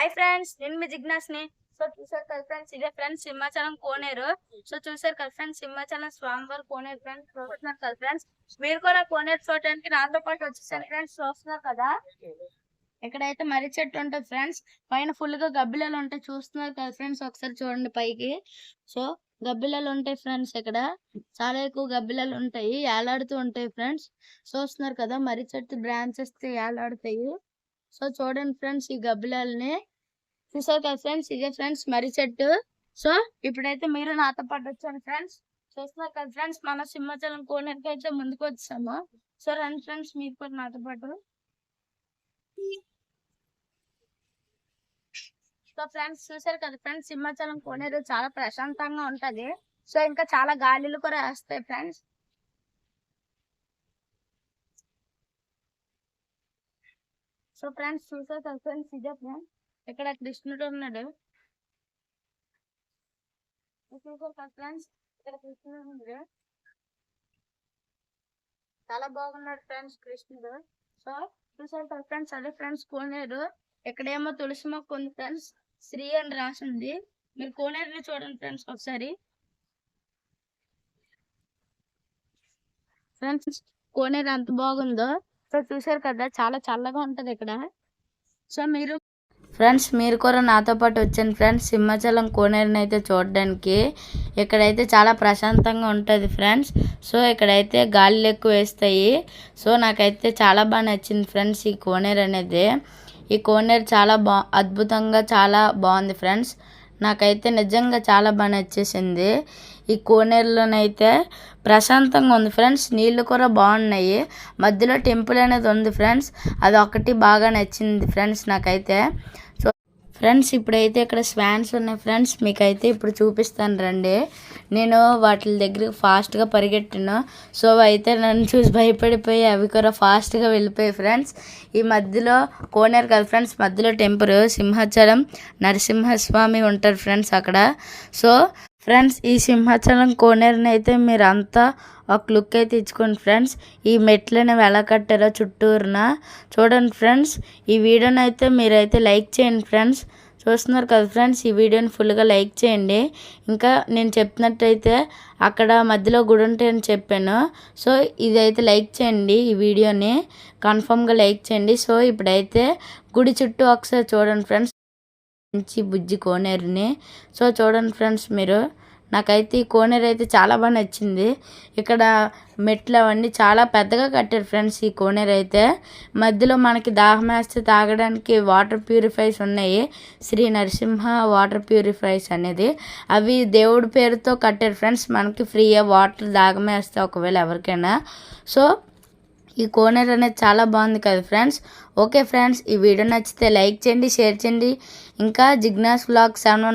Hi friends, నేను మీ జిజ్ఞాస్ని. So చూసారు కదా ఫ్రెండ్స్, ఇదే ఫ్రెండ్స్ సింహాచలం కోనేరు. సో చూసారు కదా ఫ్రెండ్స్, సింహాచలం స్వామివారి కోనేరు ఫ్రెండ్స్ చూస్తున్నారు కదా ఫ్రెండ్స్. మీరు కూడా కోనేరు చూడటానికి నాతో పాటు వచ్చేసారు ఫ్రెండ్స్. చూస్తున్నారు కదా, ఇక్కడైతే మర్రి చెట్టు ఉంటుంది ఫ్రెండ్స్. పైన ఫుల్ గా గబ్బిలాలు ఉంటాయి, చూస్తున్నారు కదా ఫ్రెండ్స్. ఒకసారి చూడండి పైకి. సో గబ్బిలాలు ఉంటాయి ఫ్రెండ్స్, ఇక్కడ చాలా ఎక్కువ గబ్బిలాలు ఉంటాయి, ఏలాడుతూ ఉంటాయి ఫ్రెండ్స్. చూస్తున్నారు కదా, మర్రి చెట్టు బ్రాంచెస్ ఏలాడుతాయి. సో చూడండి ఫ్రెండ్స్, ఈ గబ్బిలాలని చూసారు కదా ఫ్రెండ్స్. ఇదే ఫ్రెండ్స్ మర్రి చెట్టు. సో ఇప్పుడైతే మీరు నాతో పాటు వచ్చాను ఫ్రెండ్స్. చూస్తున్నారు కదా ఫ్రెండ్స్, మన సింహాచలం కోనేరుకి అయితే ముందుకు వచ్చాము. సో రండి ఫ్రెండ్స్, మీరు కూడా నాతో పాటు. సో ఫ్రెండ్స్ చూసారు కదా ఫ్రెండ్స్, సింహాచలం కోనేరు చాలా ప్రశాంతంగా ఉంటది. సో ఇంకా చాలా గాలిలు కూడా వేస్తాయి ఫ్రెండ్స్. సో ఫ్రెండ్స్ చూసారు కదా ఫ్రెండ్స్, ఇదే ఫ్రెండ్స్ ఇక్కడ కృష్ణుడు ఉన్నాడు. చూసారు కదా ఫ్రెండ్స్, ఇక్కడ కృష్ణుడు ఉన్నాడు, చాలా బాగున్నాడు ఫ్రెండ్స్ కృష్ణుడు. సో చూసారు కదా ఫ్రెండ్స్, అదే ఫ్రెండ్స్ కోనేరు. ఇక్కడేమో తులసి మొక్క ఉంది ఫ్రెండ్స్, శ్రీ అని రాసింది. మీరు కోనేరుని చూడండి ఫ్రెండ్స్ ఒకసారి. ఫ్రెండ్స్ కోనేరు ఎంత బాగుందో. సో చూసారు కదా, చాలా చల్లగా ఉంటది ఇక్కడ. సో మీరు కూడా నాతో పాటు వచ్చాను ఫ్రెండ్స్ సింహాచలం కోనేరుని అయితే చూడడానికి. ఇక్కడైతే చాలా ప్రశాంతంగా ఉంటుంది ఫ్రెండ్స్. సో ఇక్కడైతే గాలిలు ఎక్కువ వేస్తాయి. సో నాకైతే చాలా బాగా నచ్చింది ఫ్రెండ్స్ ఈ కోనేరు అనేది. ఈ కోనేరు చాలా అద్భుతంగా చాలా బాగుంది ఫ్రెండ్స్. నాకైతే నిజంగా చాలా బాగా నచ్చేసింది. ఈ కోనేరులోనైతే ప్రశాంతంగా ఉంది ఫ్రెండ్స్. నీళ్ళు కూడా బాగున్నాయి, మధ్యలో టెంపుల్ అనేది ఉంది ఫ్రెండ్స్. అది ఒకటి బాగా నచ్చింది ఫ్రెండ్స్ నాకైతే. సో ఫ్రెండ్స్ ఇప్పుడైతే ఇక్కడ స్వాన్స్ ఉన్నాయి ఫ్రెండ్స్, మీకైతే ఇప్పుడు చూపిస్తాను రండి. నేను వాటి దగ్గరికి ఫాస్ట్గా పరిగెట్టాను. సో అయితే నన్ను చూసి భయపడిపోయి అవి కూడా ఫాస్ట్గా వెళ్ళిపోయాయి ఫ్రెండ్స్. ఈ మధ్యలో కోనేరు కదా ఫ్రెండ్స్, మధ్యలో టెంపుల్ సింహాచలం నరసింహస్వామి ఉంటారు ఫ్రెండ్స్ అక్కడ. సో ఫ్రెండ్స్ ఈ సింహాచలం కోనేరుని అయితే మీరు అంతా ఒక లుక్ అయితే ఇచ్చుకోండి ఫ్రెండ్స్. ఈ మెట్లని ఎలా కట్టారో చుట్టూరున చూడండి ఫ్రెండ్స్. ఈ వీడియోని అయితే మీరైతే లైక్ చేయండి ఫ్రెండ్స్. చూస్తున్నారు కదా ఫ్రెండ్స్, ఈ వీడియోని ఫుల్గా లైక్ చేయండి. ఇంకా నేను చెప్పినట్టయితే అక్కడ మధ్యలో గుడి ఉంటాయని చెప్పాను. సో ఇదైతే లైక్ చేయండి, ఈ వీడియోని కన్ఫామ్గా లైక్ చేయండి. సో ఇప్పుడైతే గుడి చుట్టూ ఒకసారి చూడండి ఫ్రెండ్స్, మంచి బుజ్జి కోనేరుని. సో చూడండి ఫ్రెండ్స్ మీరు, నాకైతే ఈ కోనేరు అయితే చాలా బాగా నచ్చింది. ఇక్కడ మెట్లు అవన్నీ చాలా పెద్దగా కట్టారు ఫ్రెండ్స్ ఈ కోనేరు అయితే. మధ్యలో మనకి దాహం వేస్తే తాగడానికి వాటర్ ప్యూరిఫైస్ ఉన్నాయి, శ్రీ నరసింహ వాటర్ ప్యూరిఫైస్ అనేది. అవి దేవుడి పేరుతో కట్టారు ఫ్రెండ్స్, మనకి ఫ్రీగా వాటర్ దాహం వేస్తే ఒకవేళ ఎవరికైనా. సో ఈ కోనేరు అనేది చాలా బాగుంది కదా ఫ్రెండ్స్. ఓకే ఫ్రెండ్స్, ఈ వీడియో నచ్చితే లైక్ చేయండి, షేర్ చేయండి. ఇంకా జిజ్ఞాస్ వ్లాగ్ 7